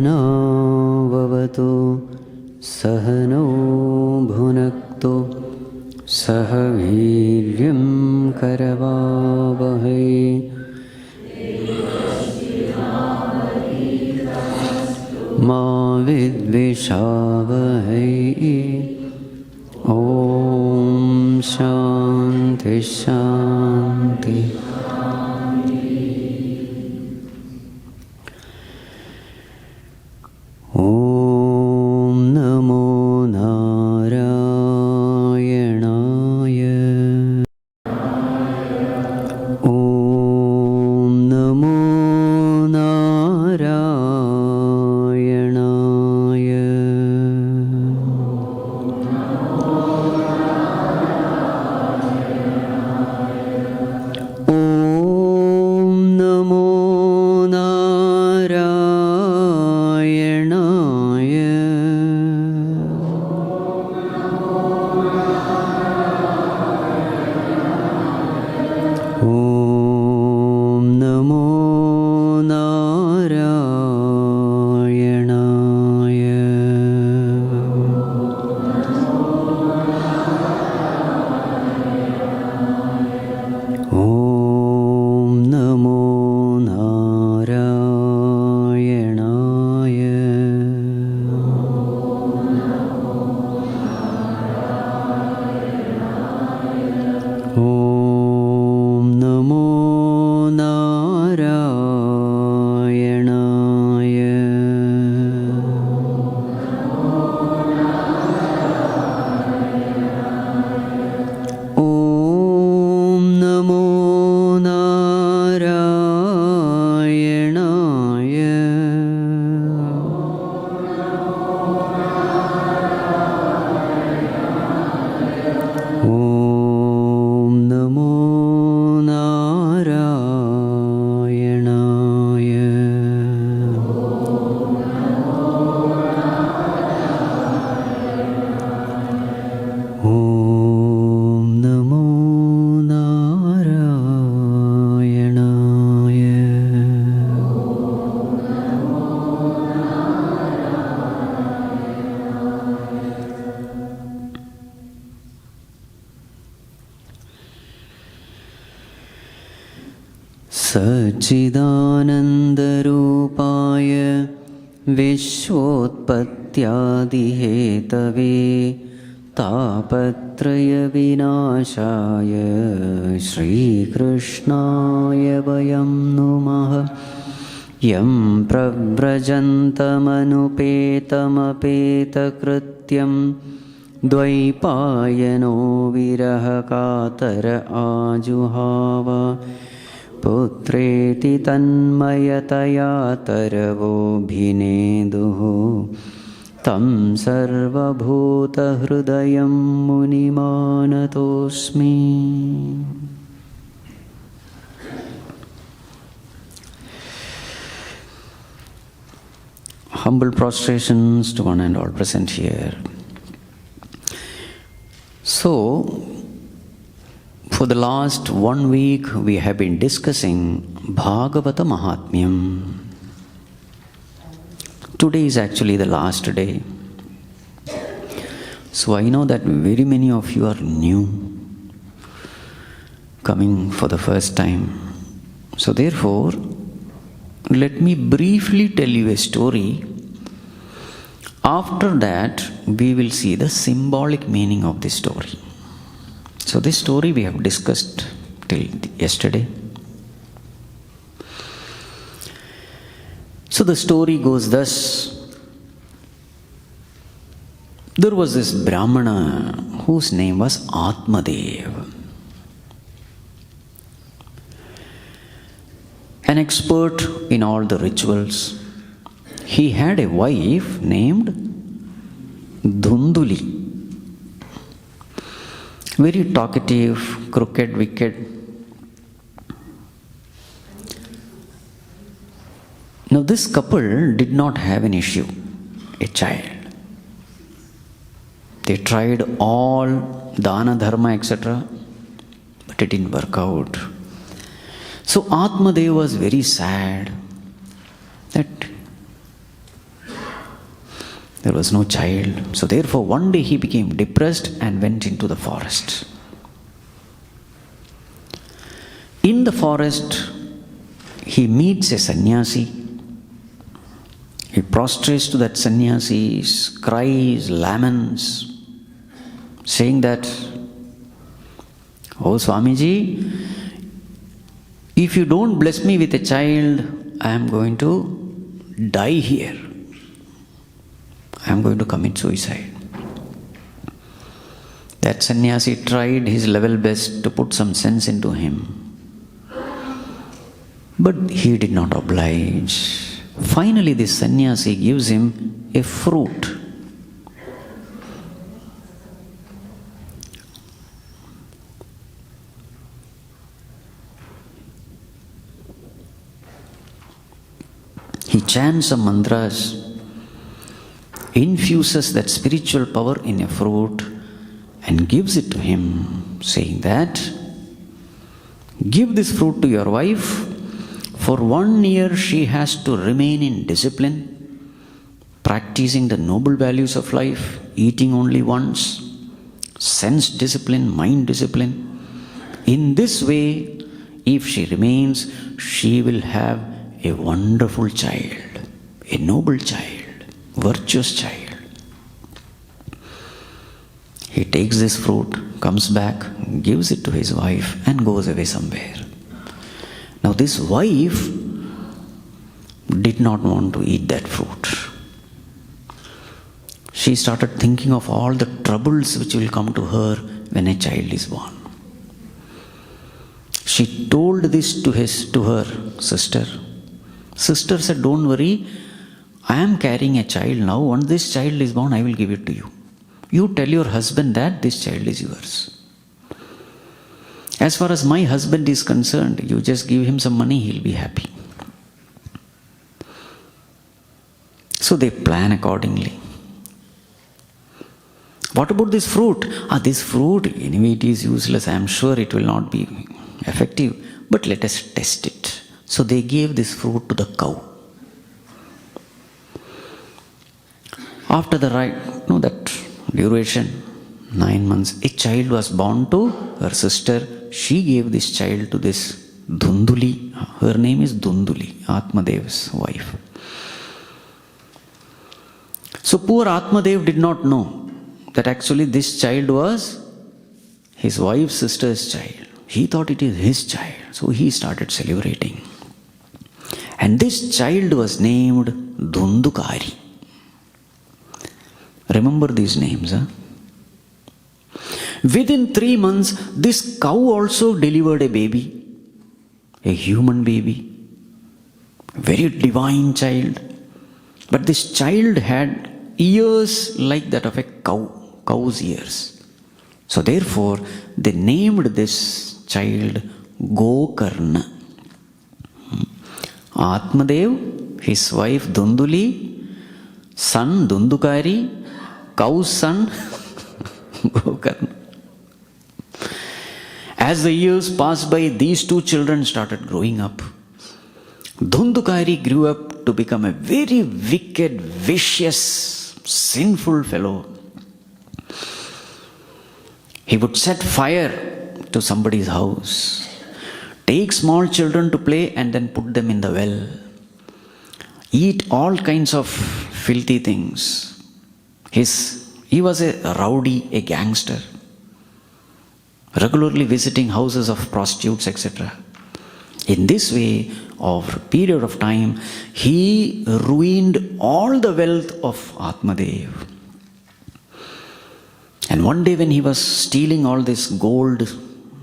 सहनाववतु सहनौ भुनक्तु सह वीर्यं करवावहै मा विद्विषावहै। ॐ शान्ति शान्ति। ॐ नमो नारायणाय। ॐ नमो नारायणाय। ॐ नमो नारायणाय। ॐ नमो नारायणाय। ॐ नमो नारायणाय। ॐ नमो नारायणाय। ॐ नमो नारायणाय। ॐ नमो नारायणाय। ॐ नमो नारायणाय। सच्चिदानन्दरूपाय विश्वोत्पत्त्यादिहेतवे तापत्रयविनाशाय श्रीकृष्णाय वयं नुमः। यं प्रव्रजन्तमनुपेतमपेतकृत्यं द्वैपायनो विरहकातर आजुहाव। पुत्रेति तन्मयतया तरवोऽभिनेदुः तं सर्वभूतहृदयं मुनिमानतोऽस्मि। Humble prostrations to one and all present here. So, for the last 1 week, we have been discussing Bhagavath Mahatmyam. Today is actually the last day. So I know that very many of you are new, coming for the first time. So therefore, let me briefly tell you a story. After that, we will see the symbolic meaning of this story. So this story we have discussed till yesterday. So the story goes thus. There was this Brahmana whose name was Atmad. An expert in all the rituals. He had a wife named Dhunduli. Very talkative, crooked, wicked. Now this couple did not have an issue, a child. They tried all dana, dharma, etc. but it didn't work out. So Atmadev was very sad that There was no child. So therefore, one day he became depressed and went into the forest. In the forest, he meets a sannyasi. He prostrates to that sannyasi, cries, laments, saying that, "Oh Swamiji, if you don't bless me with a child, I am going to die here. I am going to commit suicide." That sannyasi tried his level best to put some sense into him, but he did not oblige. Finally, this sannyasi gives him a fruit. He chants some mantras, infuses that spiritual power in a fruit and gives it to him, saying that, "Give this fruit to your wife. For 1 year she has to remain in discipline, practicing the noble values of life, eating only once, sense discipline, mind discipline. In this way, if she remains, she will have a wonderful child, a noble child, virtuous child." He takes this fruit, comes back, gives it to his wife and goes away somewhere. Now this wife did not want to eat that fruit. She started thinking of all the troubles which will come to her when a child is born. She told this to her sister. Sister said, "Don't worry, I am carrying a child now. Once this child is born, I will give it to you. You tell your husband that this child is yours. As far as my husband is concerned, you just give him some money, he'll be happy." So they plan accordingly. What about this fruit? This fruit, anyway it is useless. I am sure it will not be effective. But let us test it. So they gave this fruit to the cow. After that duration, 9 months, a child was born to her sister. She gave this child to this Dhunduli. Her name is Dhunduli, Atmadev's wife. So poor Atmadev did not know that actually this child was his wife's sister's child. He thought it is his child. So he started celebrating. And this child was named Dhundukari. Remember these names, huh? Within 3 months, this cow also delivered a baby, a human baby, a very divine child. But this child had ears like that of a cow's ears. So therefore, they named this child Gokarna. Atmadev, his wife Dhunduli, son Dhundukari, cow's son Gokarna. As the years passed by, these two children started growing up. Dhundukari grew up to become a very wicked, vicious, sinful fellow. He would set fire to somebody's house, take small children to play and then put them in the well, eat all kinds of filthy things. He was a rowdy, a gangster, regularly visiting houses of prostitutes, etc. In this way, over a period of time, he ruined all the wealth of Atmadev. And one day when he was stealing all this gold,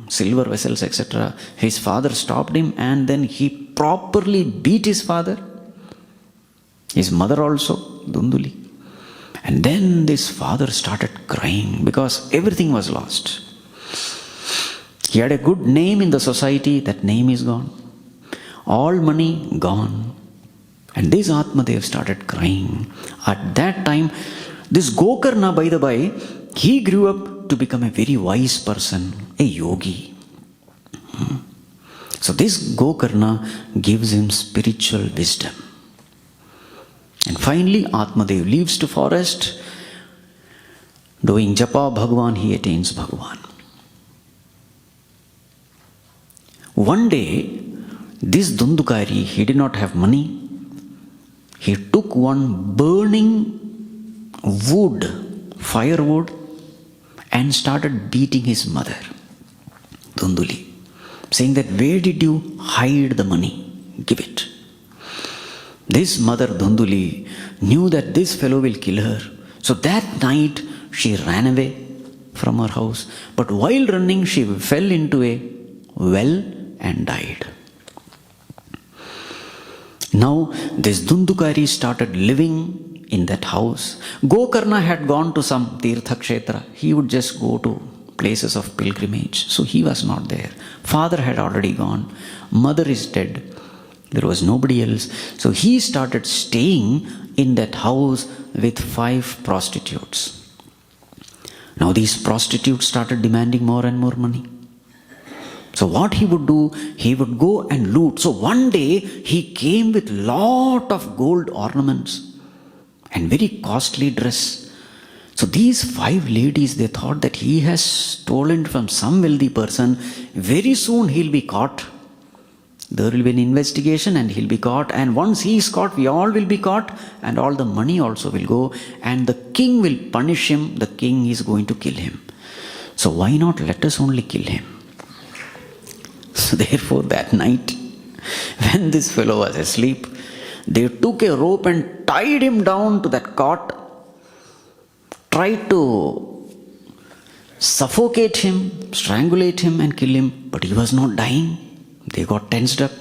silver vessels, etc., his father stopped him and then he properly beat his father, his mother also, Dhunduli. And then this father started crying because everything was lost. He had a good name in the society, that name is gone. All money gone. And this Atmadev started crying. At that time, this Gokarna, by the by, he grew up to become a very wise person, a yogi. So this Gokarna gives him spiritual wisdom. And finally, Atmadev leaves to forest. Doing japa Bhagavan, he attains Bhagavan. One day, this Dundukari, he did not have money. He took one burning wood, firewood, and started beating his mother, Dunduli, saying that, where did you hide the money? Give it. This mother Dunduli knew that this fellow will kill her. So that night she ran away from her house. But while running, she fell into a well and died. Now this Dundukari started living in that house. Gokarna had gone to some Tirtha Kshetra. He would just go to places of pilgrimage. So he was not there. Father had already gone. Mother is dead. There was nobody else. So he started staying in that house with 5 prostitutes. Now these prostitutes started demanding more and more money. So what he would do, he would go and loot. So one day he came with lot of gold ornaments and very costly dress. So these 5 ladies, they thought that he has stolen from some wealthy person. Very soon he'll be caught. There will be an investigation and he'll be caught. And once he is caught, we all will be caught. And all the money also will go. And the king will punish him. The king is going to kill him. So why not let us only kill him? So therefore that night, when this fellow was asleep, they took a rope and tied him down to that cot, tried to suffocate him, strangulate him and kill him, but he was not dying. They got tensed up.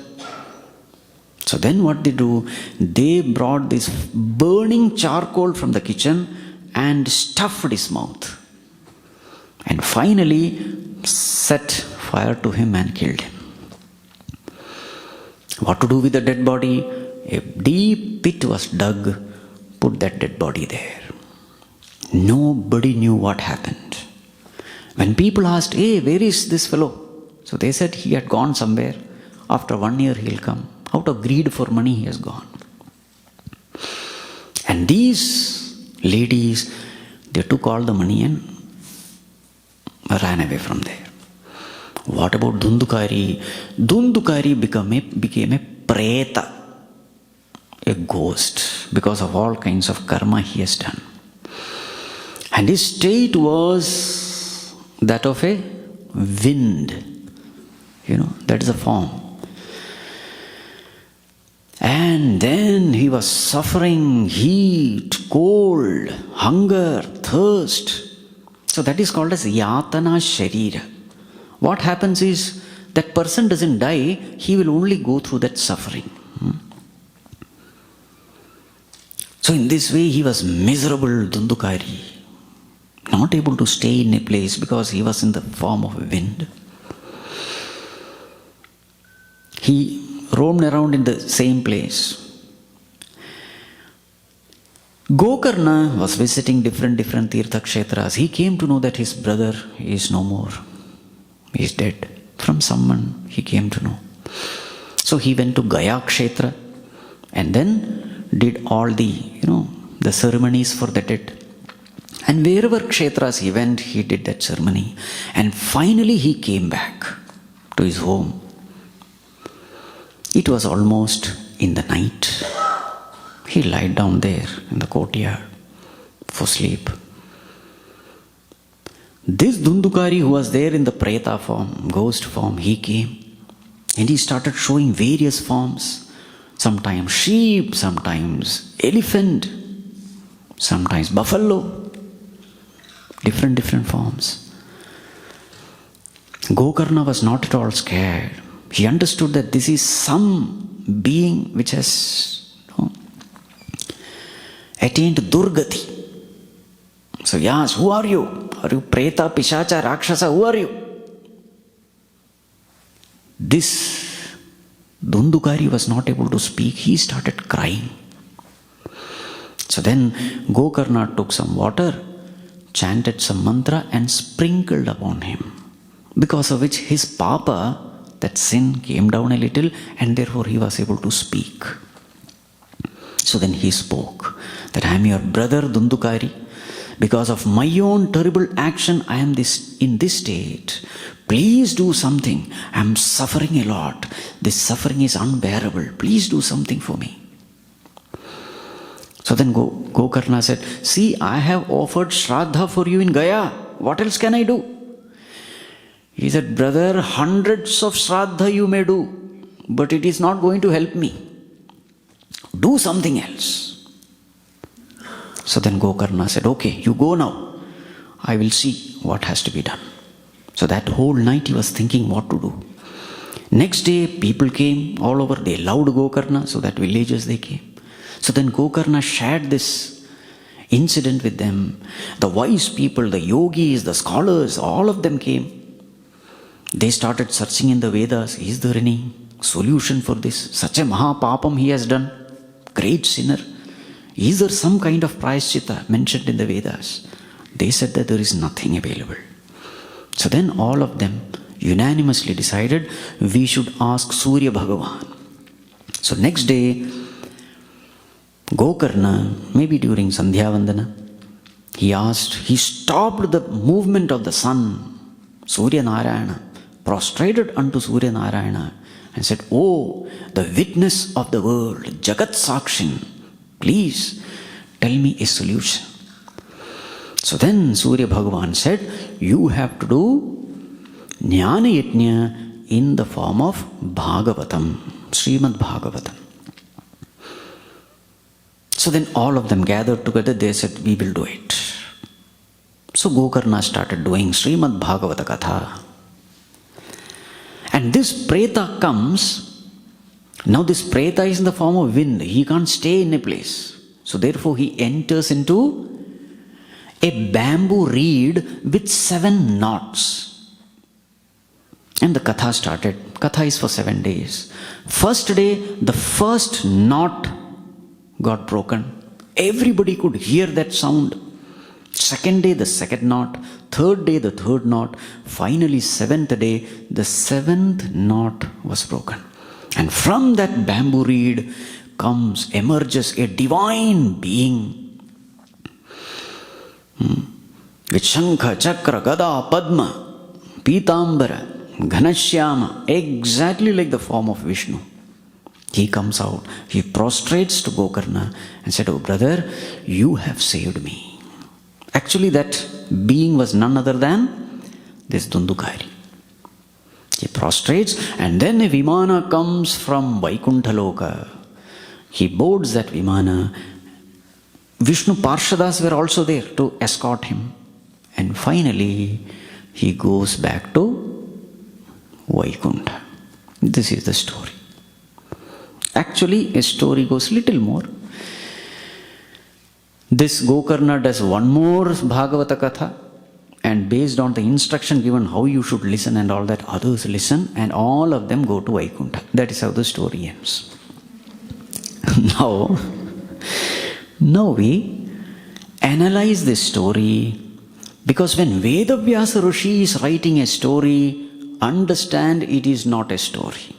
So then what they do, they brought this burning charcoal from the kitchen and stuffed his mouth. And finally set fire to him and killed him. What to do with the dead body? A deep pit was dug, put that dead body there. Nobody knew what happened. When people asked, hey, where is this fellow? So they said he had gone somewhere. After 1 year he'll come. Out of greed for money he has gone. And these ladies, they took all the money and ran away from there. What about Dundukari? Dundukari became a preta, a ghost, because of all kinds of karma he has done. And his state was that of a wind. That is a form. And then he was suffering heat, cold, hunger, thirst. So that is called as yatana sharira. What happens is, that person doesn't die, he will only go through that suffering. So in this way he was miserable, Dundukari, not able to stay in a place because he was in the form of a wind. He roamed around in the same place. Gokarna was visiting different Tirtha Kshetras. He came to know that his brother is no more. He is dead. From someone he came to know. So he went to Gaya Kshetra and then did all the ceremonies for the dead. And wherever Kshetras he went, he did that ceremony. And finally he came back to his home. It was almost in the night. He lied down there in the courtyard for sleep. This Dundukari who was there in the preta form, ghost form, he came and he started showing various forms. Sometimes sheep, sometimes elephant, sometimes buffalo. Different forms. Gokarna was not at all scared. He understood that this is some being which has attained Durgati. So he asked, who are you? Are you Preta, Pishacha, Rakshasa? Who are you? This Dundukari was not able to speak. He started crying. So then Gokarna took some water, chanted some mantra and sprinkled upon him. Because of which his papa, that sin, came down a little and therefore he was able to speak. So then he spoke that I am your brother Dundukari. Because of my own terrible action, I am in this state. Please do something. I am suffering a lot. This suffering is unbearable. Please do something for me. So then Gokarna said, see, I have offered Shraddha for you in Gaya. What else can I do? He said, brother, hundreds of Shraddha you may do, but it is not going to help me. Do something else. So then Gokarna said, okay, you go now. I will see what has to be done. So that whole night he was thinking what to do. Next day, people came all over. They loved Gokarna, so that villagers they came. So then Gokarna shared this incident with them. The wise people, the yogis, the scholars, all of them came. They started searching in the Vedas. Is there any solution for this? Such a mahapapam he has done. Great sinner. Is there some kind of prayaschitta mentioned in the Vedas? They said that there is nothing available. So then all of them unanimously decided we should ask Surya Bhagavan. So next day, Gokarna, maybe during Sandhya Vandana, he stopped the movement of the sun, Surya Narayana, prostrated unto Surya Narayana and said, oh, the witness of the world, Jagat Sakshin, please tell me a solution. So then Surya Bhagavan said, you have to do Jnana Yajna in the form of Bhagavatam, Srimad Bhagavatham. So then all of them gathered together, they said, we will do it. So Gokarna started doing Srimad Bhagavata Katha. And this Preta comes. Now this Preta is in the form of wind. He can't stay in a place. So therefore he enters into a bamboo reed with 7 knots. And the Katha started. Katha is for 7 days. First day, the first knot got broken. Everybody could hear that sound. Second day, the second knot. Third day, the third knot. Finally, 7th day, the 7th knot was broken. And from that bamboo reed emerges a divine being. With Shankha, Chakra, Gada, Padma, Pitambara, Ghanashyama, exactly like the form of Vishnu. He comes out, he prostrates to Gokarna and said, oh brother, you have saved me. Actually that being was none other than this Dundukari. He prostrates and then a Vimana comes from Vaikuntha Loka. He boards that Vimana. Vishnu Parshadas were also there to escort him. And finally he goes back to Vaikuntha. This is the story. Actually, a story goes little more. This Gokarna does one more Bhagavata Katha, and based on the instruction given how you should listen and all that, others listen and all of them go to Vaikuntha. That is how the story ends. Now we analyze this story, because when Vedavyasa Rishi is writing a story, understand it is not a story.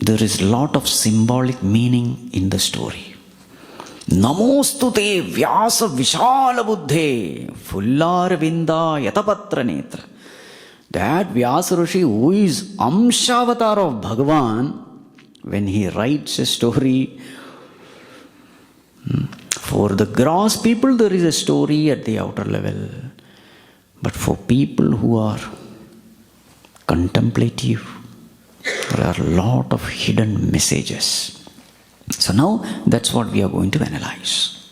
There is a lot of symbolic meaning in the story. Namostute Vyasa Vishala Buddhe Fullar Vinda Yatapatra Netra. That Vyasa Rishi, who is Amshavatar of Bhagavan, when he writes a story, for the gross people there is a story at the outer level. But for people who are contemplative, there are a lot of hidden messages. So now that's what we are going to analyze.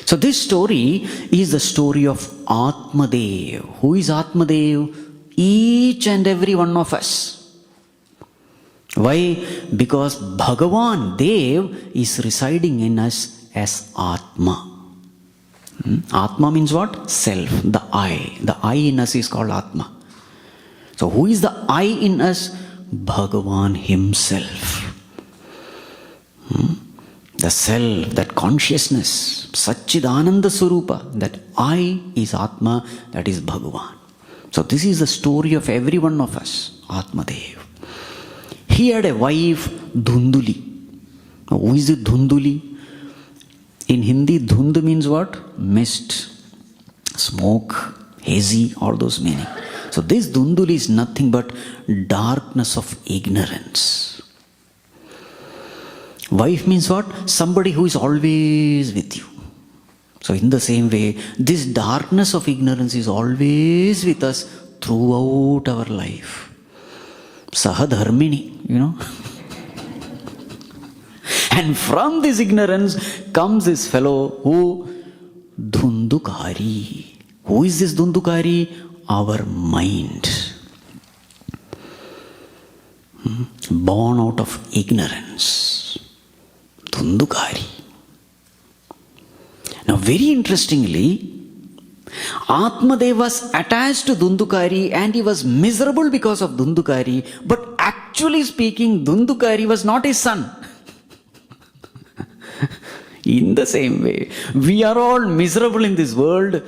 So this story is the story of Atmadev. Who is Atmadev? Each and every one of us. Why? Because Bhagavan Dev is residing in us as Atma. Atma means what? Self, the I. The I in us is called Atma. So who is the I in us? Bhagavan himself. The self, that consciousness, Satchidananda Swarupa, that I is Atma, that is Bhagavan. So this is the story of every one of us, Atmadev. He had a wife, Dhunduli. Who is the dhunduli? In Hindi, dhund means what? Mist, smoke, hazy, all those meaning. So this dhunduli is nothing but darkness of ignorance. Wife means what? Somebody who is always with you. So in the same way, this darkness of ignorance is always with us throughout our life. Sahadharmini, And from this ignorance comes this fellow who Dhundukari. Who is this Dhundukari? Our mind. Born out of ignorance. Dhundukari. Now very interestingly, Atmad was attached to Dhundukari and he was miserable because of Dhundukari, but actually speaking, Dhundukari was not his son. In the same way, we are all miserable in this world,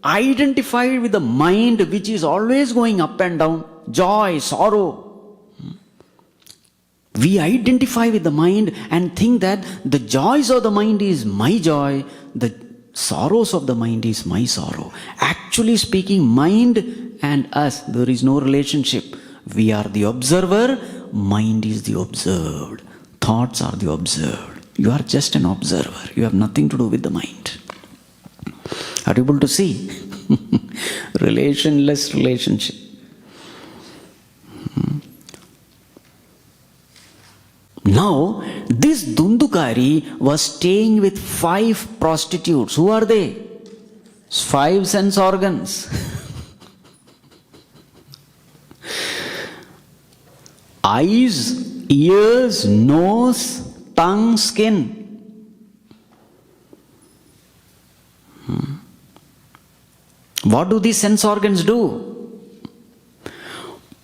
identified with the mind which is always going up and down, joy, sorrow. We identify with the mind and think that the joys of the mind is my joy, the sorrows of the mind is my sorrow. Actually speaking, mind and us, there is no relationship. We are the observer, mind is the observed, thoughts are the observed. You are just an observer. You have nothing to do with the mind. Are you able to see? Relationless relationship. Now, this Dhundukari was staying with 5 prostitutes. Who are they? 5 sense organs. Eyes, ears, nose, tongue, skin. What do these sense organs do?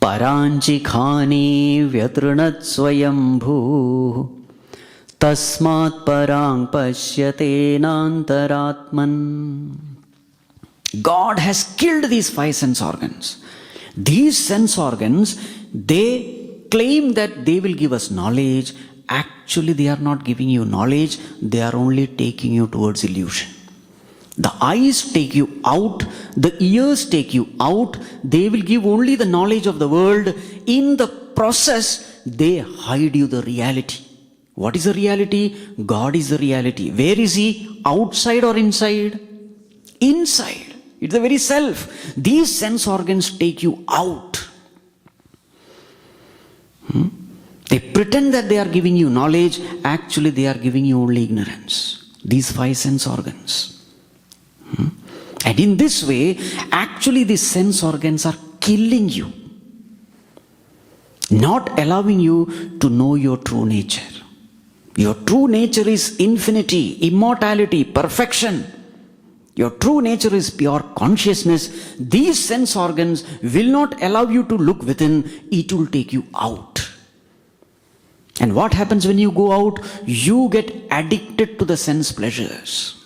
Paranchi khani vyatranat swayambhu tasmat parang pashyate nantaratman. God has killed these 5 sense organs. These sense organs, they claim that they will give us knowledge. Actually, they are not giving you knowledge. They are only taking you towards illusion. The eyes take you out, the ears take you out, they will give only the knowledge of the world. In the process, they hide you the reality. What is the reality? God is the reality. Where is He? Outside or inside? Inside. It's the very self. These sense organs take you out. They pretend that they are giving you knowledge. Actually, they are giving you only ignorance. These 5 sense organs. And in this way, actually these sense organs are killing you, not allowing you to know your true nature. Your true nature is infinity, immortality, perfection. Your true nature is pure consciousness. These sense organs will not allow you to look within, it will take you out. And what happens when you go out? You get addicted to the sense pleasures.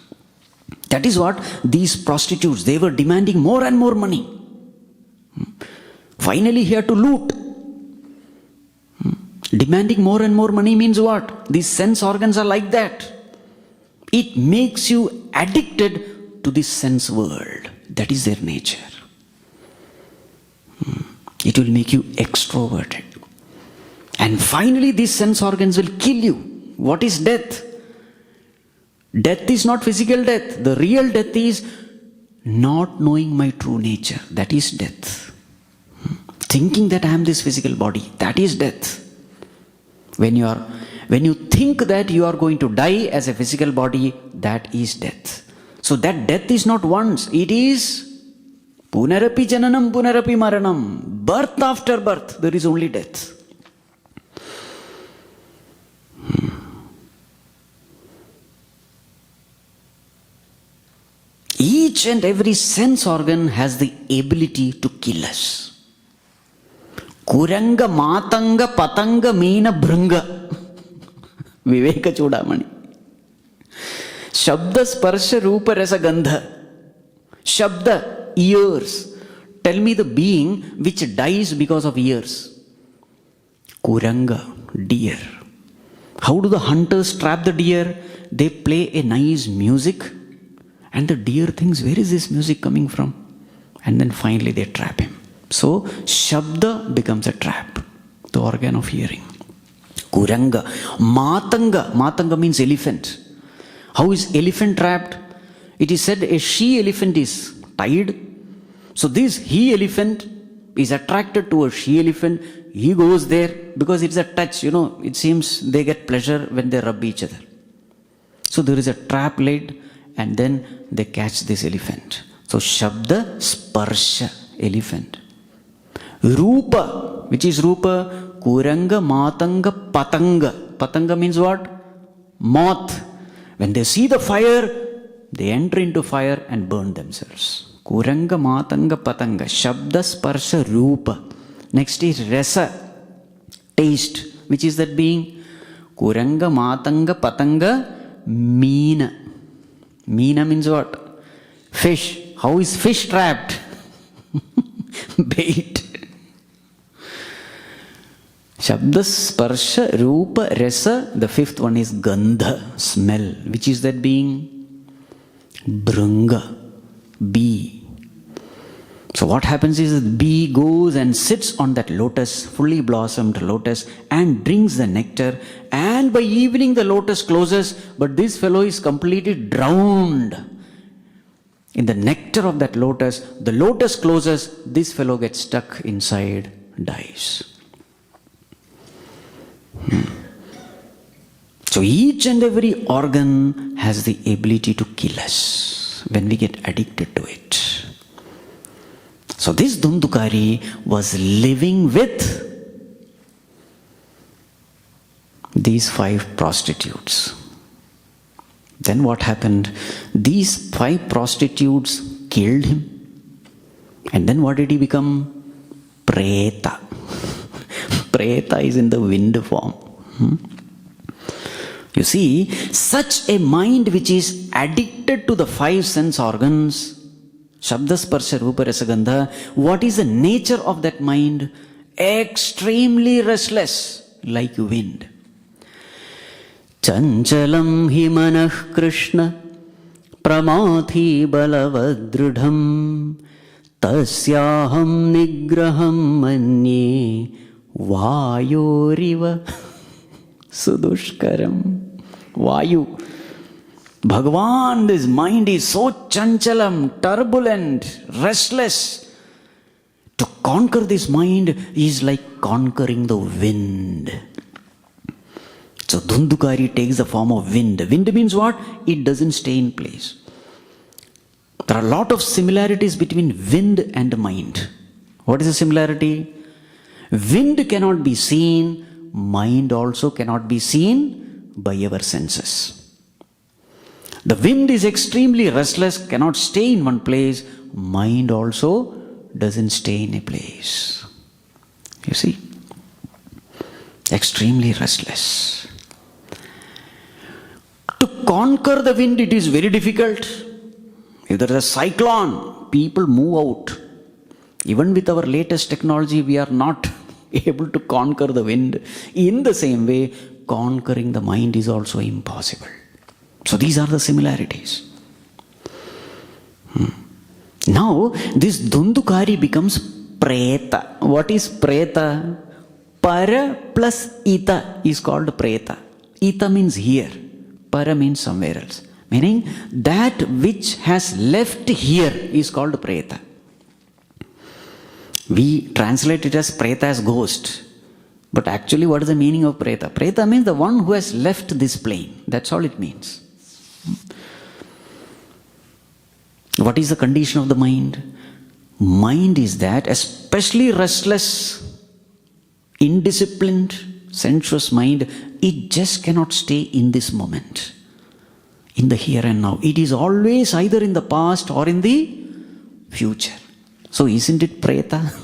That is what these prostitutes, they were demanding more and more money. Finally, he had to loot. Demanding more and more money means what? These sense organs are like that. It makes you addicted to this sense world. That is their nature. It will make you extroverted. And finally, these sense organs will kill you. What is death? Death is not physical death. The real death is not knowing my true nature. That is death. Thinking that I am this physical body. That is death. When you think that you are going to die as a physical body, that is death. So that death is not once. It is punarapi jananam punarapi maranam. Birth after birth. There is only death. Each and every sense organ has the ability to kill us. Kuranga, matanga, patanga, meena, bhranga. Viveka Chudamani. Shabda, sparsha, rupa, rasa, gandha. Shabda, ears. Tell me the being which dies because of ears. Kuranga, deer. How do the hunters trap the deer? They play a nice music, and the deer thinks, where is this music coming from? And then finally they trap him. So, Shabda becomes a trap, the organ of hearing. Kuranga. Matanga. Matanga means elephant. How is elephant trapped? It is said a she elephant is tied. So this he elephant is attracted to a she elephant. He goes there because it's a touch. It seems they get pleasure when they rub each other. So there is a trap laid, and then they catch this elephant. So Shabda, Sparsha, elephant. Rupa, which is Rupa? Kuranga, Matanga, Patanga. Patanga means what? Moth. When they see the fire, they enter into fire and burn themselves. Kuranga, Matanga, Patanga. Shabda, Sparsha, Rupa. Next is Rasa, taste. Which is that being? Kuranga, Matanga, Patanga, Meena. Meena means what? Fish. How is fish trapped? Bait. Shabda, Sparsha, Rupa, Rasa. The fifth one is Gandha, smell. Which is that being? Bhranga, bee. So what happens is the bee goes and sits on that lotus, fully blossomed lotus, and drinks the nectar. And by evening the lotus closes, but this fellow is completely drowned in the nectar of that lotus. The lotus closes, this fellow gets stuck inside, dies. So each and every organ has the ability to kill us when we get addicted to it. So this Dhundukari was living with these 5 prostitutes. Then what happened? These 5 prostitutes killed him. And then what did he become? Preta. Preta is in the wind form. You see, such a mind which is addicted to the 5 sense organs, Shabda, Sparsha, Rupa, Rasa, Gandha, what is the nature of that mind? Extremely restless, like wind. Chanchalam hi manah Krishna pramathi balavadrudham tasyaham nigraham manye vayoriva sudushkaram. Vayu. Bhagavan, this mind is so chanchalam, turbulent, restless. To conquer this mind is like conquering the wind. So Dhundukari takes the form of wind. Wind means what? It doesn't stay in place. There are a lot of similarities between wind and mind. What is the similarity? Wind cannot be seen, mind also cannot be seen by our senses. The wind is extremely restless, cannot stay in one place. Mind also doesn't stay in a place. You see? Extremely restless. To conquer the wind, it is very difficult. If there is a cyclone, people move out. Even with our latest technology, we are not able to conquer the wind. In the same way, conquering the mind is also impossible. So these are the similarities. Now, this Dhundukari becomes Preta. What is Preta? Para plus Ita is called Preta. Ita means here. Para means somewhere else. Meaning, that which has left here is called Preta. We translate it as Preta as ghost. But actually, what is the meaning of Preta? Preta means the one who has left this plane. That's all it means. What is the condition of the mind? Mind is that, especially restless, indisciplined, sensuous mind, it just cannot stay in this moment, in the here and now. It is always either in the past or in the future. So isn't it Preta?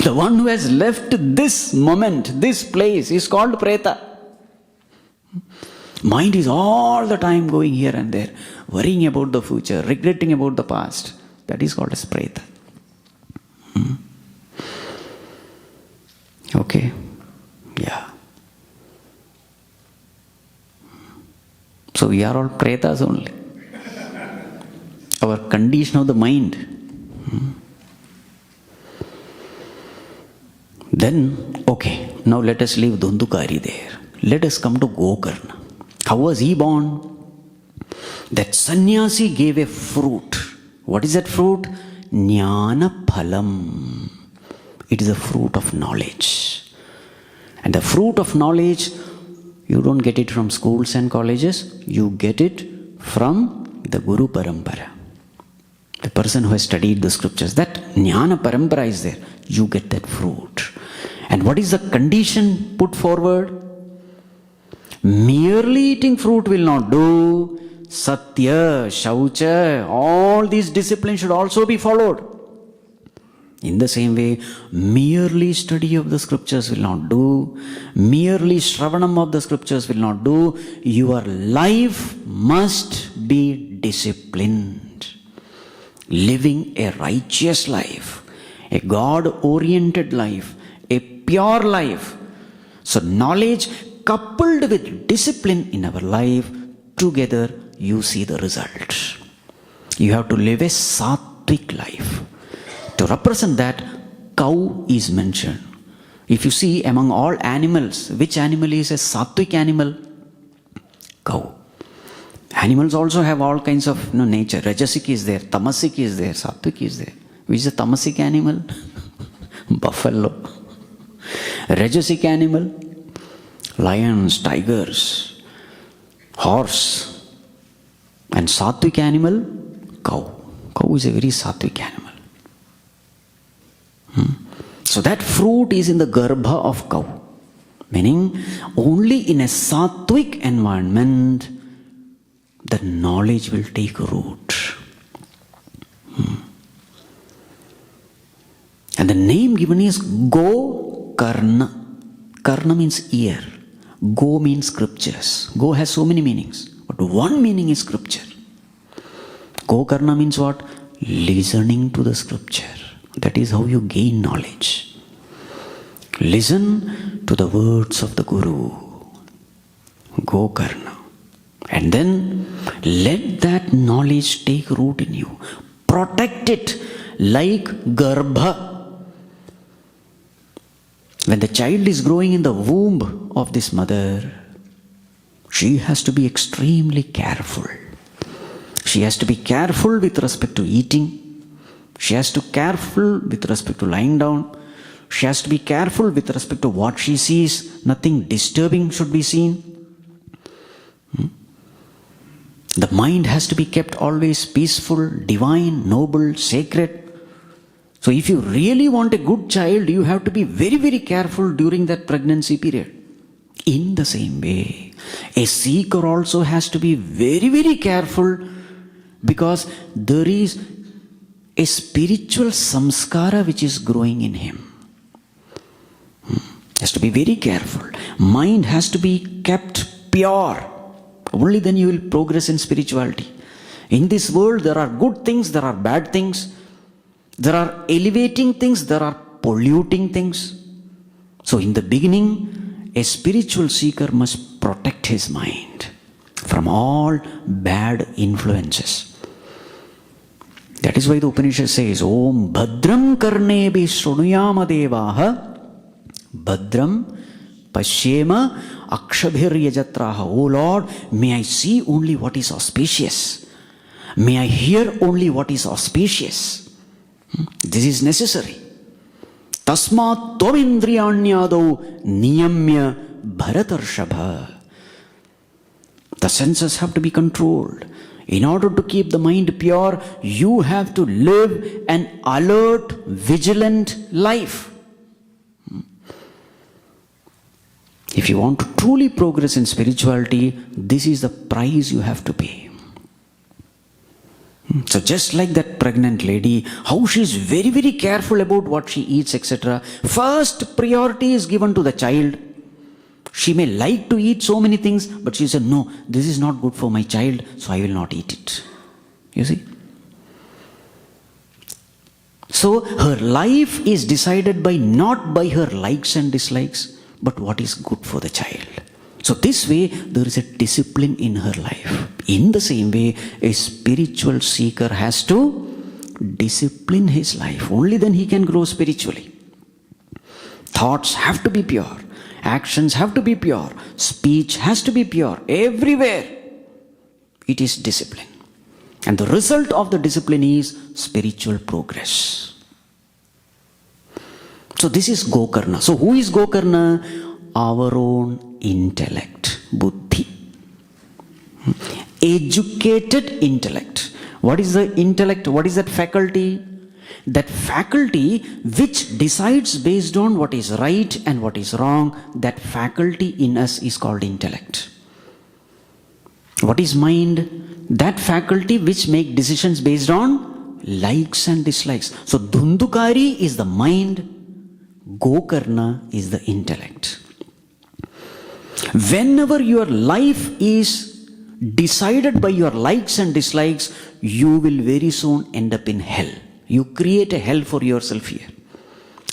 The one who has left this moment, this place, is called Preta. Mind is all the time going here and there, worrying about the future, regretting about the past. That is called as Preta. Okay? Yeah. So we are all pretas only. Our condition of the mind. Then, okay, now let us leave Dhundukari there. Let us come to Gokarna. How was he born? That sannyasi gave a fruit. What is that fruit? Jnana phalam. It is a fruit of knowledge. And the fruit of knowledge, you don't get it from schools and colleges. You get it from the Guru Parampara. The person who has studied the scriptures. That Jnana Parampara is there. You get that fruit. And what is the condition put forward? Merely eating fruit will not do. Satya, Shaucha, all these disciplines should also be followed. In the same way, merely study of the scriptures will not do. Merely Shravanam of the scriptures will not do. Your life must be disciplined. Living a righteous life, a God-oriented life, a pure life. So knowledge coupled with discipline in our life, together you see the result. You have to live a sattvic life. To represent that, cow is mentioned. If you see among all animals, which animal is a sattvic animal? Cow. Animals also have all kinds of nature. Rajasic is there, tamasic is there, sattvic is there. Which is the tamasic animal? Buffalo. Rajasic animal? Lions, tigers, horse. And sattvic animal? Cow. Cow is a very sattvic animal. So that fruit is in the garbha of cow. Meaning, only in a sattvic environment, the knowledge will take root. And the name given is Go Karna. Karna means ear. Go means scriptures. Go has so many meanings. But one meaning is scripture. Go Karna means what? Listening to the scripture. That is how you gain knowledge. Listen to the words of the Guru. Go Karna. And then let that knowledge take root in you. Protect it like garbha. When the child is growing in the womb of this mother, she has to be extremely careful. She has to be careful with respect to eating. She has to be careful with respect to lying down. She has to be careful with respect to what she sees. Nothing disturbing should be seen. The mind has to be kept always peaceful, divine, noble, sacred. So if you really want a good child, you have to be very, very careful during that pregnancy period. In the same way, a seeker also has to be very, very careful, because there is a spiritual samskara which is growing in him. Has to be very careful. Mind has to be kept pure. Only then you will progress in spirituality. In this world, there are good things, there are bad things. There are elevating things, there are polluting things. So in the beginning, a spiritual seeker must protect his mind from all bad influences. That is why the Upanishad says, Om Bhadram Karnebi Shrunuyama Devaha Bhadram Pashyema Akshabhir Yajatraha. O Lord, may I see only what is auspicious. May I hear only what is auspicious. This is necessary. Tasmat Tvamindriyanyado Niyamya Bharatarshabha. The senses have to be controlled. In order to keep the mind pure, you have to live an alert, vigilant life. If you want to truly progress in spirituality, this is the price you have to pay. So just like that pregnant lady, how she is very, very careful about what she eats, etc. First priority is given to the child. She may like to eat so many things, but she said, no, this is not good for my child, so I will not eat it. You see? So her life is decided by not by her likes and dislikes, but what is good for the child. So this way, there is a discipline in her life. In the same way, a spiritual seeker has to discipline his life. Only then he can grow spiritually. Thoughts have to be pure. Actions have to be pure. Speech has to be pure. Everywhere, it is discipline. And the result of the discipline is spiritual progress. So this is Gokarna. So who is Gokarna? Our own intellect, buddhi. Educated intellect. What is the intellect? What is that faculty? That faculty which decides based on what is right and what is wrong, that faculty in us is called intellect. What is mind? That faculty which make decisions based on likes and dislikes. So Dhundukari is the mind, Gokarna is the intellect. Whenever your life is decided by your likes and dislikes, you will very soon end up in hell. You create a hell for yourself here.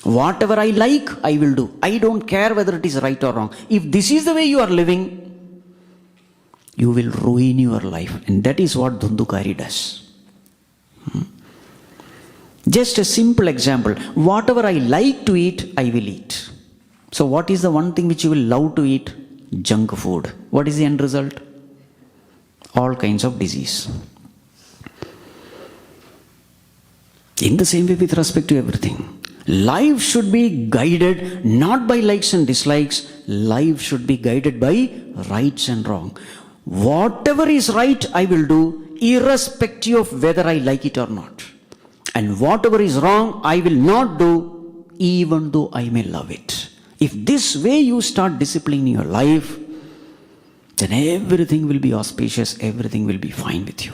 Whatever I like, I will do. I don't care whether it is right or wrong. If this is the way you are living, you will ruin your life. And that is what Dhundukari does. Just a simple example. Whatever I like to eat, I will eat. So what is the one thing which you will love to eat? Junk food. What is the end result? All kinds of disease. In the same way with respect to everything. Life should be guided not by likes and dislikes. Life should be guided by rights and wrong. Whatever is right, I will do, irrespective of whether I like it or not. And whatever is wrong, I will not do, even though I may love it. If this way you start disciplining your life, then everything will be auspicious, everything will be fine with you.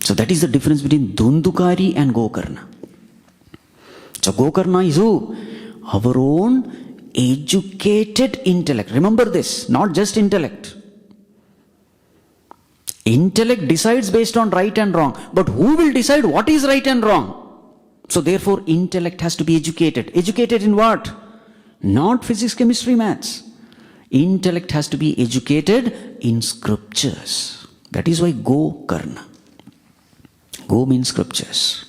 So that is the difference between Dhundukari and Gokarna. So Gokarna is who? Our own educated intellect. Remember this, not just intellect. Intellect decides based on right and wrong. But who will decide what is right and wrong? So therefore, intellect has to be educated. Educated in what? Not physics, chemistry, maths. Intellect has to be educated in scriptures. That is why Gokarna. Go means scriptures.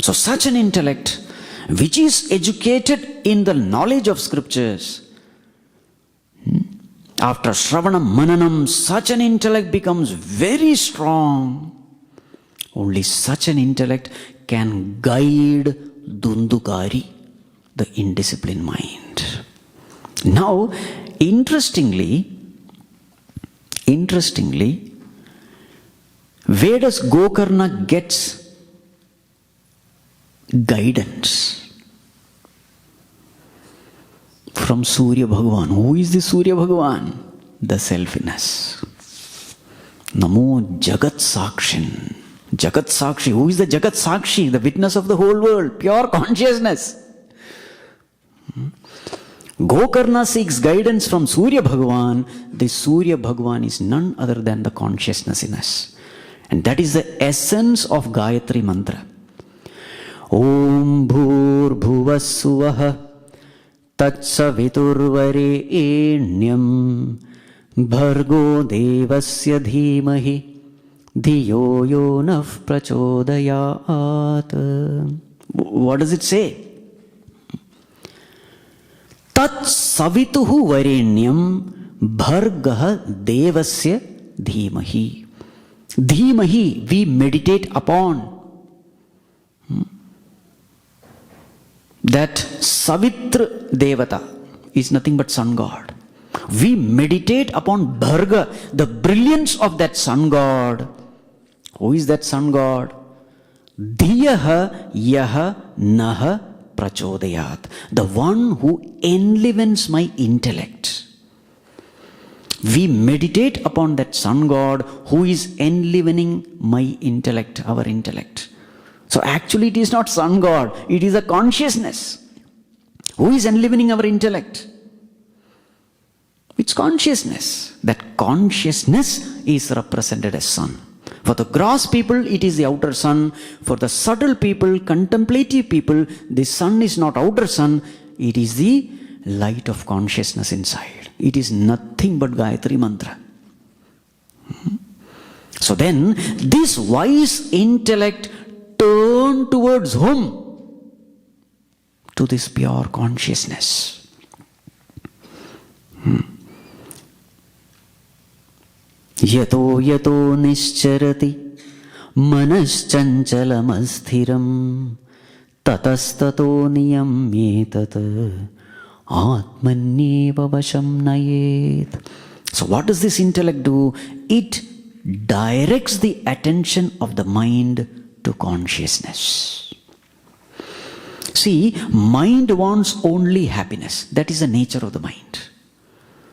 So such an intellect which is educated in the knowledge of scriptures, after Shravanam Mananam, such an intellect becomes very strong. Only such an intellect can guide Dhundukari, the indisciplined mind. Now, interestingly, where does Gokarna gets guidance? From Surya Bhagavan. Who is the Surya Bhagavan? The self in us. Namo Jagat Sakshin. Jagat Sakshi. Who is the Jagat Sakshi? The witness of the whole world. Pure consciousness. Gokarna seeks guidance from Surya Bhagavan. This Surya Bhagavan is none other than the consciousness in us. And that is the essence of Gayatri Mantra. Om Bhur Bhuvassuvaha Tatsaviturvarenyam Bhargo Devasya Dhimahi Dhiyo Yo Nah Prachodayat. What does it say? Tatsavituhu Varenyam Bhargah Devasya Dhimahi. Dhimahi, we meditate upon. That Savitra Devata is nothing but sun god. We meditate upon Bharga, the brilliance of that sun god. Who is that sun god? Dhiyaha yaha naha prachodayat. The one who enlivens my intellect. We meditate upon that sun god who is enlivening my intellect, our intellect. So actually it is not sun god, it is a consciousness. Who is enlivening our intellect? It's consciousness. That consciousness is represented as sun. For the gross people, it is the outer sun. For the subtle people, contemplative people, the sun is not outer sun, it is the light of consciousness inside. It is nothing but Gayatri Mantra. So then, this wise intellect turned towards whom? To this pure consciousness. Yato yato nischarati manaschancalamassthiram tatastato niyamyetat atmanyeva vasham nayet. So what does this intellect do? It directs the attention of the mind to consciousness. See, mind wants only happiness. That is the nature of the mind.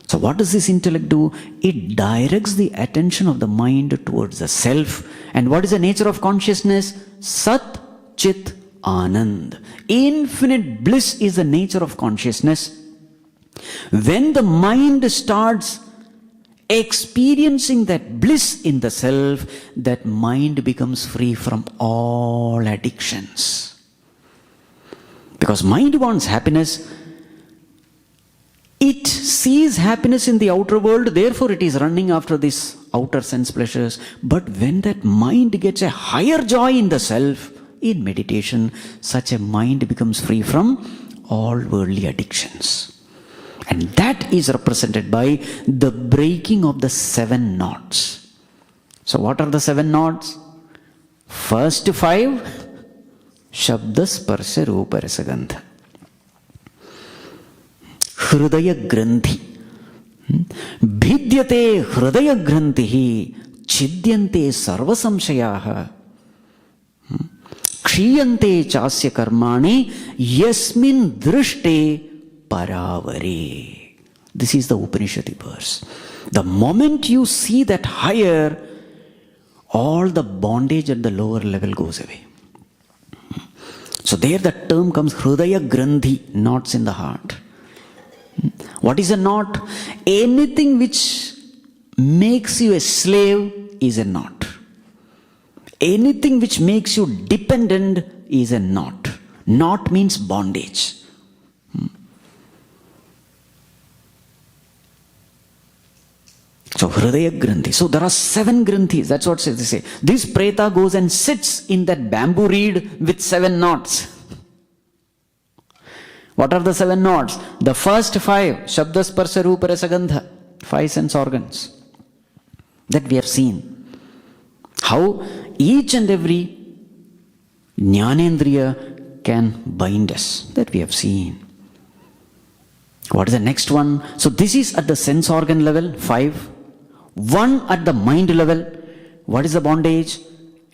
So what does this intellect do? It directs the attention of the mind towards the self. And what is the nature of consciousness? Sat, Chit, Anand. Infinite bliss is the nature of consciousness. When the mind starts experiencing that bliss in the self, that mind becomes free from all addictions. Because mind wants happiness. It sees happiness in the outer world, therefore it is running after these outer sense pleasures. But when that mind gets a higher joy in the self, in meditation, such a mind becomes free from all worldly addictions. And that is represented by the breaking of the 7 knots. So what are the 7 knots? First 5, Shabda Sparsha Rupa Rasa Gandha. Hridaya Granthi. Bhidyate Hridaya Granthihi Chidyante Sarva Samshayaha. Kshiyante Chasya Karmani Yasmin Drishte Paravare. This is the Upanishadic verse. The moment you see that higher, all the bondage at the lower level goes away. So there the term comes Hridaya Granthi, knots in the heart. What is a knot? Anything which makes you a slave is a knot. Anything which makes you dependent is a knot. Knot means bondage. So Hridaya Granthi. So there are 7 Granthis. That's what they say. This Preta goes and sits in that bamboo reed with 7 knots. What are the 7 knots? The first 5, Shabda Sparsha Rupa Rasa Gandha, 5 sense organs that we have seen. How each and every Jnanendriya can bind us, that we have seen. What is the next one? So this is at the sense organ level, 5. 1 at the mind level. What is the bondage?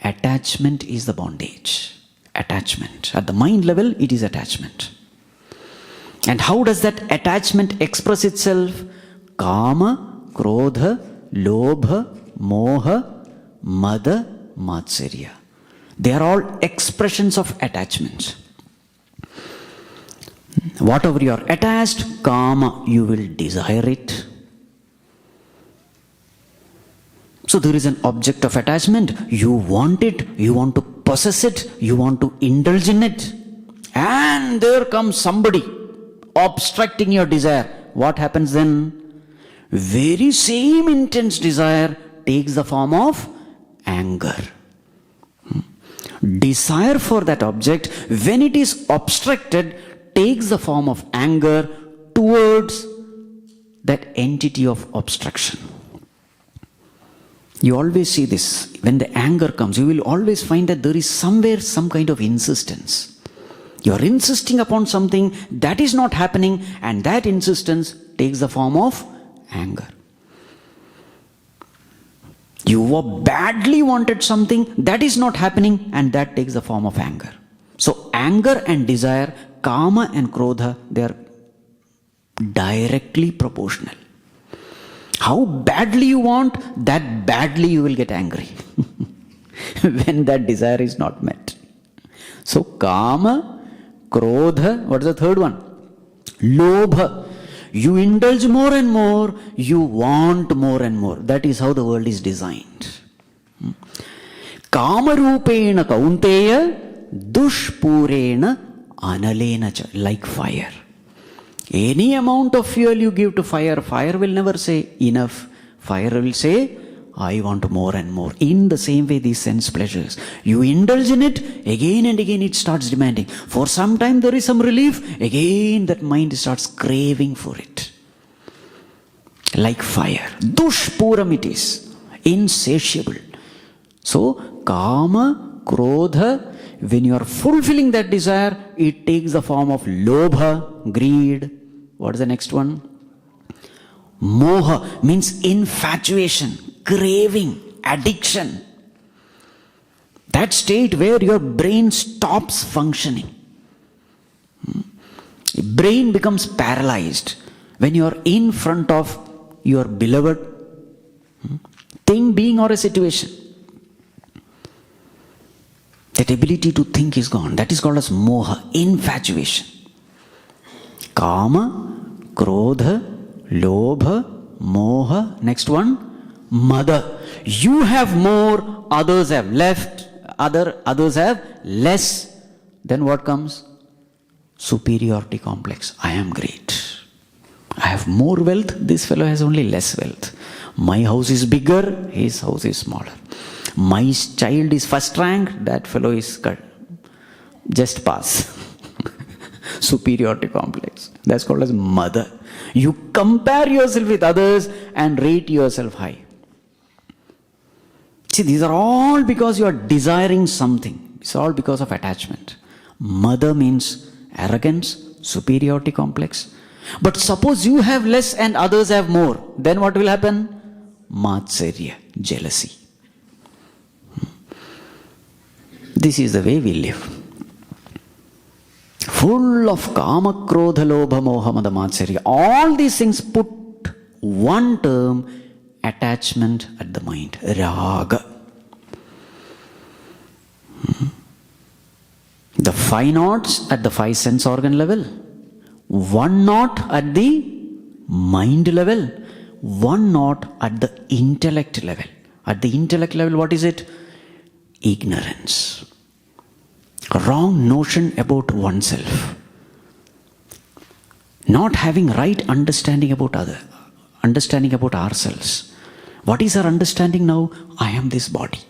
Attachment is the bondage. Attachment. At the mind level, it is attachment. And how does that attachment express itself? Kama, Krodha, Lobha, Moha, Mada, Matsarya. They are all expressions of attachment. Whatever you are attached, Kama, you will desire it. So there is an object of attachment. You want it, you want to possess it, you want to indulge in it. And there comes somebody obstructing your desire. What happens then? Very same intense desire takes the form of anger. Desire for that object, when it is obstructed, takes the form of anger towards that entity of obstruction. You always see this. When the anger comes, you will always find that there is somewhere some kind of insistence. You are insisting upon something that is not happening, and that insistence takes the form of anger. You badly wanted something that is not happening, and that takes the form of anger. So anger and desire, Kama and Krodha, they are directly proportional. How badly you want, that badly you will get angry when that desire is not met. So Kama, Krodha, what is the third one? Lobha. You indulge more and more, you want more and more. That is how the world is designed. Kama rupena kaunteya dushpurena analena cha, like fire. Any amount of fuel you give to fire, fire will never say enough. Fire will say, I want more and more. In the same way, these sense pleasures, you indulge in it, again and again it starts demanding. For some time there is some relief, again that mind starts craving for it. Like fire. Dushpuram it is. Insatiable. So, kama, krodha, when you are fulfilling that desire, it takes the form of lobha, greed. What is the next one? Moha means infatuation, craving, addiction. That state where your brain stops functioning. Brain becomes paralyzed when you are in front of your beloved thing, being, or a situation. That ability to think is gone. That is called as moha, infatuation. Kama, krodha, lobha, moha. Next one, mada. You have more, others have others have less. Then what comes? Superiority complex. I am great. I have more wealth, this fellow has only less wealth. My house is bigger, his house is smaller. My child is first rank, that fellow is just pass. Superiority complex. That's called as mother. You compare yourself with others and rate yourself high. See, these are all because you are desiring something. It's all because of attachment. Mother means arrogance, superiority complex. But suppose you have less and others have more, then what will happen? Matsarya, jealousy. This is the way we live. Full of kama, krodha, lobha, moha, mada, matsarya. All these things put one term, attachment at the mind. Raga. The 5 knots at the 5 sense organ level. 1 knot at the mind level. 1 knot at the intellect level. At the intellect level, what is it? Ignorance. A wrong notion about oneself. Not having right understanding about ourselves. What is our understanding now? I am this body.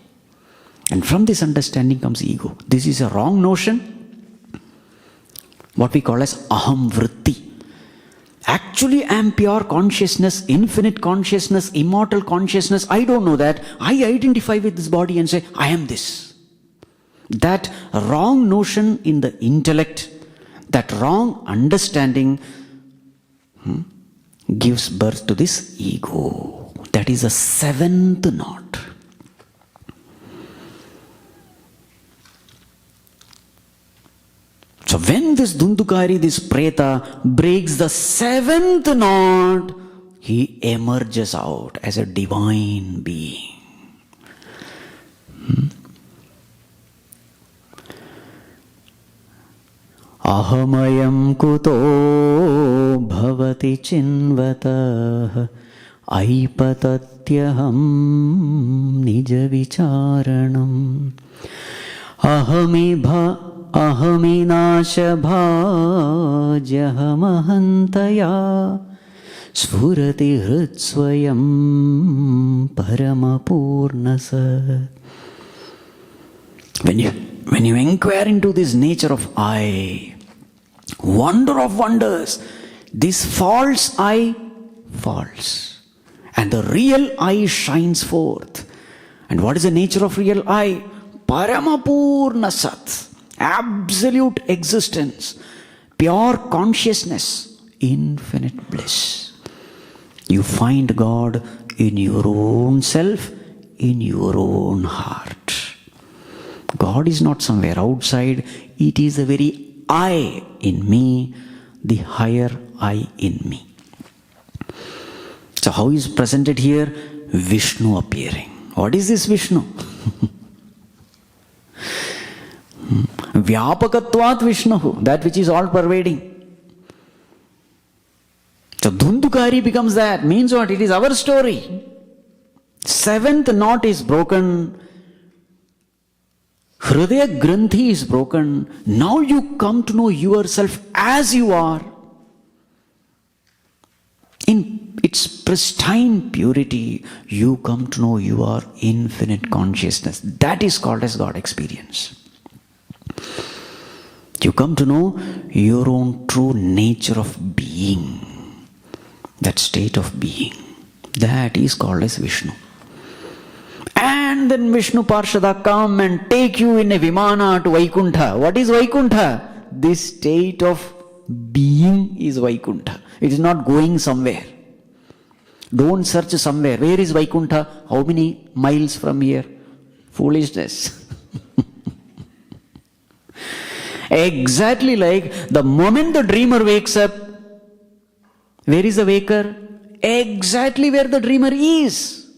And from this understanding comes ego. This is a wrong notion. What we call as aham vritti. Actually, I am pure consciousness, infinite consciousness, immortal consciousness. I don't know that. I identify with this body and say, I am this. That wrong notion in the intellect, that wrong understanding gives birth to this ego. That is the 7th knot. So when this Dundukari, this Preta, breaks the 7th knot, he emerges out as a divine being. Ahamayam kuto bhavati chinvatah aipatatyaham nija vicharanam ahami nasha bhajahamahantaya svurati hrutsvayam paramapurnasat. When you inquire into this nature of I, wonder of wonders, this false I falls, and the real I shines forth. And what is the nature of real I? Paramapurna Sat, absolute existence, pure consciousness, infinite bliss. You find God in your own self, in your own heart. God is not somewhere outside, it is the very I in me, the higher I in me. So how is presented here? Vishnu appearing. What is this Vishnu? Vyapakatvat Vishnu, that which is all pervading. So Dhundukari becomes that. Means what? It is our story. 7th knot is broken. Hridaya Granthi is broken. Now you come to know yourself as you are. its pristine purity, you come to know you are infinite consciousness. That is called as God experience. You come to know your own true nature of being. That state of being. That is called as Vishnu. And then Vishnu Parshada come and take you in a Vimana to Vaikuntha. What is Vaikuntha? This state of being is Vaikuntha. It is not going somewhere. Don't search somewhere. Where is Vaikuntha? How many miles from here? Foolishness. Exactly like the moment the dreamer wakes up, where is the waker? Exactly where the dreamer is.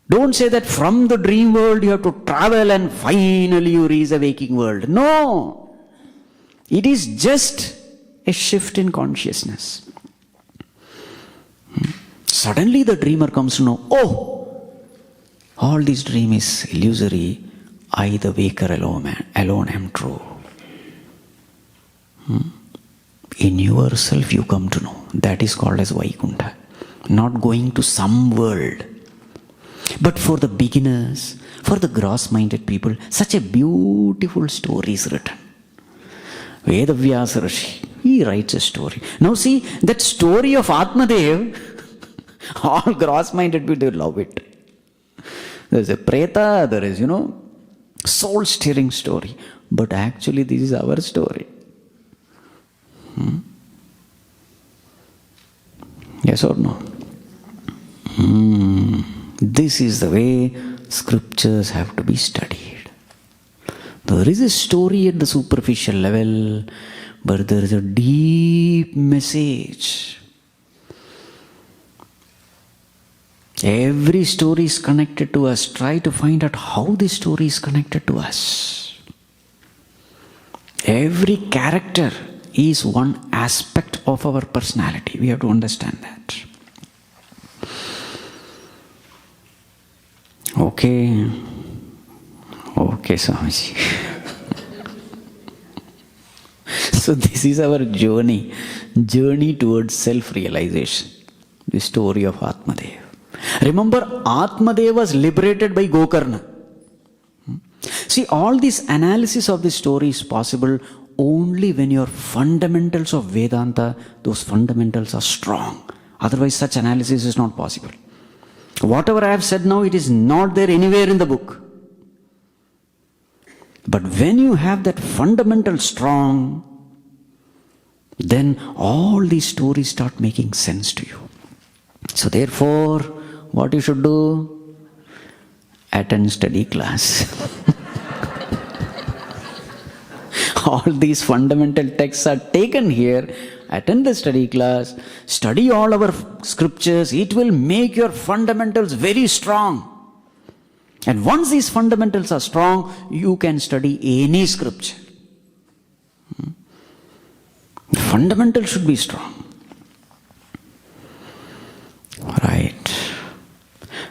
Don't say that from the dream world you have to travel and finally you reach the waking world. No. It is just a shift in consciousness. Suddenly the dreamer comes to know, oh, all this dream is illusory. I, the waker alone am true. In yourself you come to know. That is called as Vaikuntha. Not going to some world. But for the beginners, for the gross-minded people, such a beautiful story is written. Vedavyasa Rishi, he writes a story. Now see, that story of Atmadev, all gross-minded people, they love it. There is a preta, there is, soul-stirring story. But actually this is our story. Yes or no? This is the way scriptures have to be studied. There is a story at the superficial level, but there is a deep message. Every story is connected to us. Try to find out how this story is connected to us. Every character is one aspect of our personality. We have to understand that. Okay, Swamiji. So this is our journey towards self-realization. The story of Atmadev. Remember, Atmadev was liberated by Gokarna. See, all this analysis of this story is possible only when your fundamentals of Vedanta, those fundamentals are strong. Otherwise, such analysis is not possible. Whatever I have said now, it is not there anywhere in the book. But when you have that fundamental strong, then all these stories start making sense to you. So therefore, what you should do? Attend study class. All these fundamental texts are taken here. Attend the study class. Study all our scriptures. It will make your fundamentals very strong. And once these fundamentals are strong, you can study any scripture. The fundamentals should be strong. Right.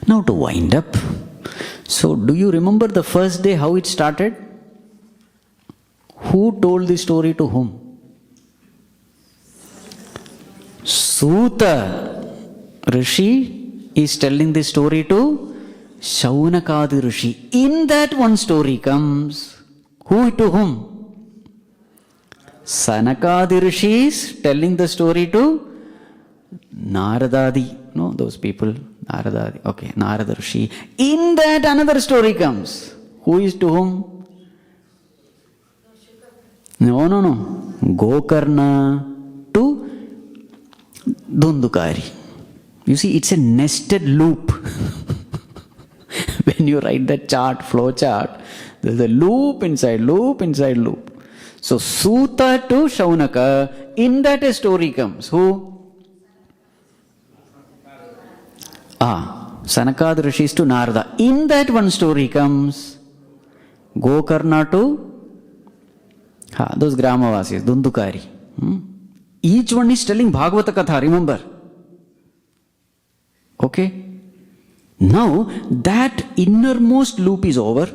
Now to wind up. So do you remember the first day how it started? Who told the story to whom? Suta Rishi is telling the story to Shaunakadi Rishi. In that one story comes, who to whom? Sanakadi Rishi is telling the story to Naradadi. No, those people, Naradadi. Okay, Narada Rishi. In that another story comes. Who is to whom? No. Gokarna to Dhundukari. You see, it's a nested loop. When you write that chart, flow chart, there's a loop inside loop. So, Suta to Shaunaka, in that a story comes. Who? Sanakad Rishis to Narada. In that one story comes Gokarna to those Gramavasis, Dhundukari. Each one is telling Bhagavata Katha, remember. Okay? Now, that innermost loop is over.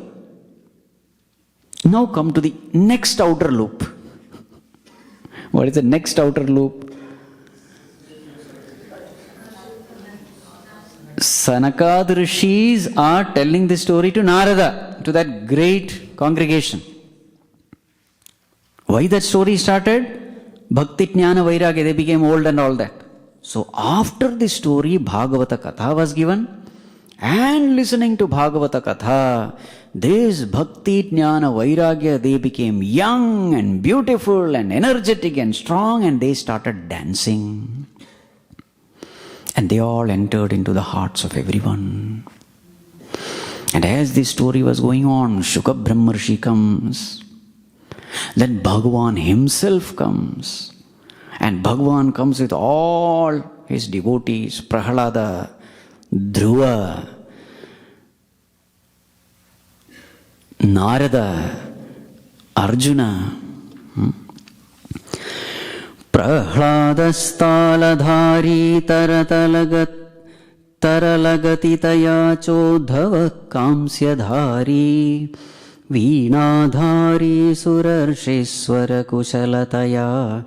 Now come to the next outer loop. What is the next outer loop? Sanakad Rishis are telling this story to Narada, to that great congregation. Why that story started? Bhakti, Jnana, Vairagya, they became old and all that. So after this story, Bhagavata Katha was given, and listening to Bhagavata Katha, this Bhakti, Jnana, Vairagya, they became young and beautiful and energetic and strong, and they started dancing. And they all entered into the hearts of everyone. And as this story was going on, Shuka Brahmarshi comes. Then Bhagavan himself comes. And Bhagavan comes with all his devotees, Prahalada, Dhruva, Narada, Arjuna. Prahladastaladhari taralagatitaya chodhava kamsyadhari Veenadhari surarsheswara kushalataya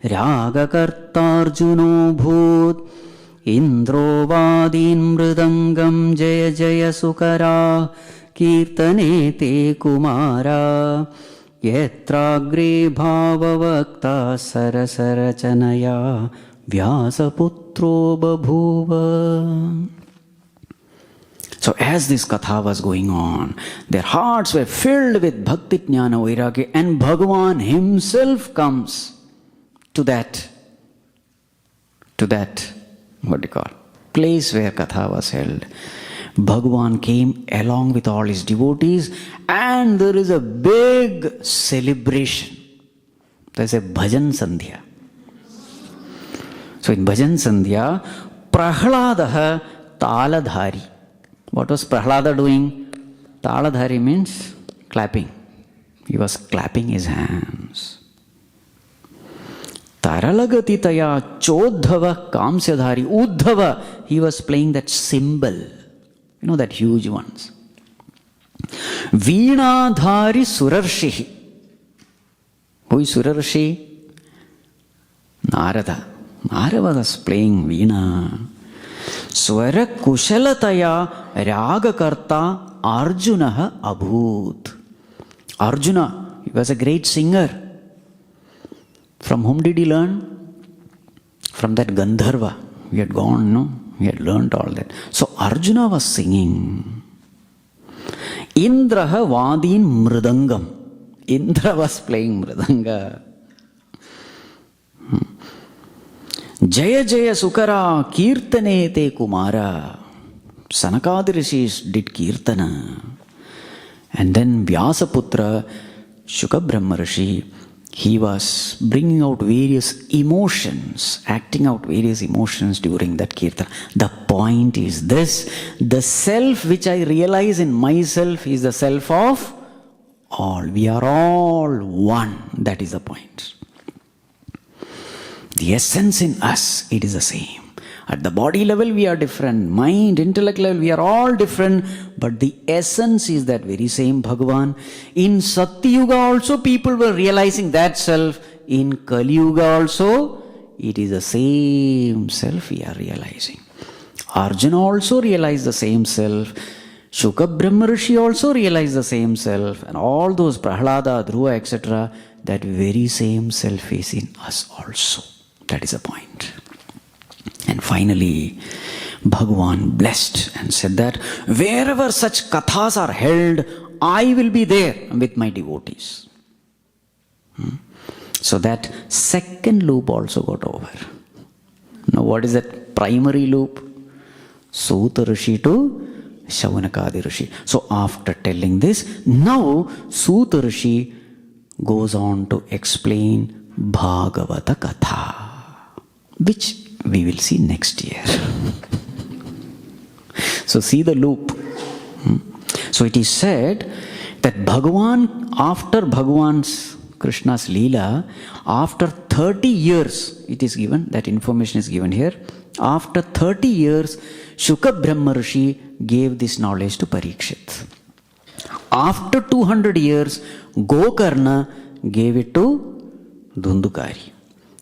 Ragakartarjuno bhut Indro vadin mridangam jaya jaya sukara Kirtane te kumara Yetragre bhavavakta sarasarachanaya Vyasaputro babhuva. So as this katha was going on, their hearts were filled with bhakti, jnana, vairagya, and Bhagavan himself comes to that, what do you call, place where katha was held. Bhagavan came along with all his devotees, and there is a big celebration. There is a bhajan sandhya. So in bhajan sandhya, Prahladaha taladhari. What was Prahlada doing? Taladhari means clapping. He was clapping his hands. Taralagatitaya chodhava kamsyadhari. Uddhava, he was playing that cymbal. You know, that huge ones. Veenadhari surarshi. Who is surarshi? Narada. Narada was playing veena. Swara kushalataya ragakarta Arjunaha abhut. Arjuna, he was a great singer. From whom did he learn? From that Gandharva. He had gone, no? He had learned all that. So Arjuna was singing. Indraha vadin mridangam. Indra was playing mridanga. Jaya Jaya Sukara Kirtane Te Kumara. Sanakadi Rishis did Kirtana. And then Vyasaputra, Shuka Brahmarshi, he was bringing out various emotions, acting out various emotions during that Kirtana. The point is this: the self which I realize in myself is the self of all. We are all one. That is the point. The essence in us, it is the same. At the body level, we are different. Mind, intellect level, we are all different. But the essence is that very same Bhagavan. In Satyuga also, people were realizing that self. In Kali Yuga also, it is the same self we are realizing. Arjuna also realized the same self. Shuka Brahmarshi also realized the same self. And all those Prahlada, Dhruva, etc., that very same self is in us also. That is the point. And finally, Bhagavan blessed and said that wherever such kathas are held, I will be there with my devotees. So that second loop also got over. Now what is that primary loop? Suta Rishi to Shaunakadi Rishi. So after telling this, now Suta Rishi goes on to explain Bhagavata Katha, which we will see next year. So see the loop. So it is said that Bhagavan, after Bhagavan's Krishna's Leela, after 30 years, it is given, that information is given here, after 30 years, Shuka Brahmarshi gave this knowledge to Parikshit. After 200 years, Gokarna gave it to Dhundukari.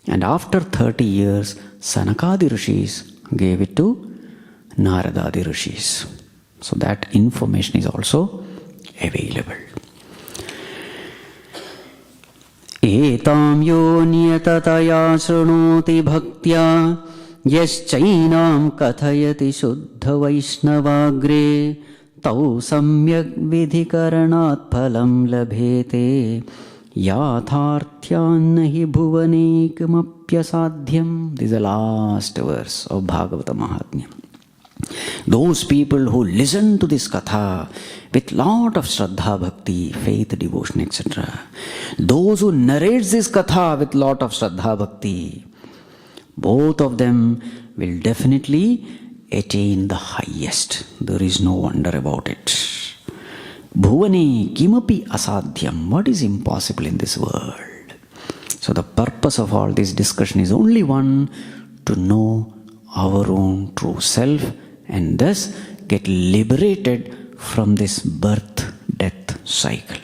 And after 30 years, Sanakadi Rishis gave it to Naradadi Rishis. So that information is also available. Etam yo niyatataya shrunoti bhaktya yaschainam kathayati shuddha vaishnavagre tau samyak vidhikaranat phalam labhete yatharthyan nahi bhuvanekmapyasadhyam. This is the last verse of Bhagavath Mahatmyam. Those people who listen to this katha with lot of shraddha, bhakti, faith, devotion, etc. Those who narrate this katha with lot of shraddha, bhakti, both of them will definitely attain the highest. There is no wonder about it. Bhuvane kimapi asadhyam. What is impossible in this world? So the purpose of all this discussion is only one: to know our own true self and thus get liberated from this birth-death cycle.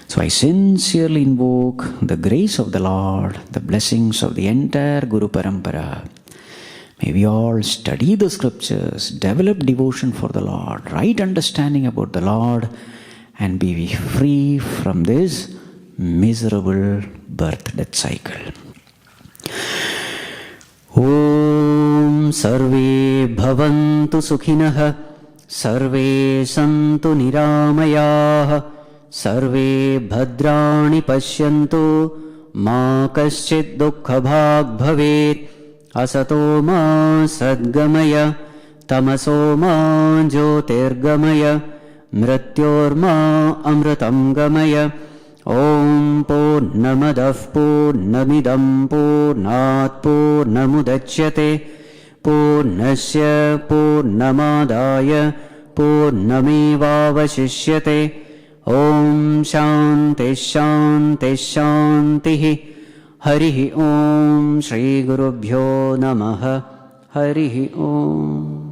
So I sincerely invoke the grace of the Lord, the blessings of the entire Guru Parampara. May we all study the scriptures, develop devotion for the Lord, right understanding about the Lord, and be free from this miserable birth-death cycle. Om Sarve Bhavantu Sukhinah Sarve Santu Niramayah Sarve Bhadrani Pashyantu Ma Kaschid Dukkha Bhag Bhavet Asato Ma Sadgamaya Tamaso Ma Jyotirgamaya Mrityor Ma Amritam Gamaya Om Purnamadav Purnamidam Purnat Purnamudachyate Purnasya Purnamadaya Purnamevavashishyate. Om Shanti Shanti Shanti. Harihi Om. Shri Gurubhyo Namaha. Harihi Om.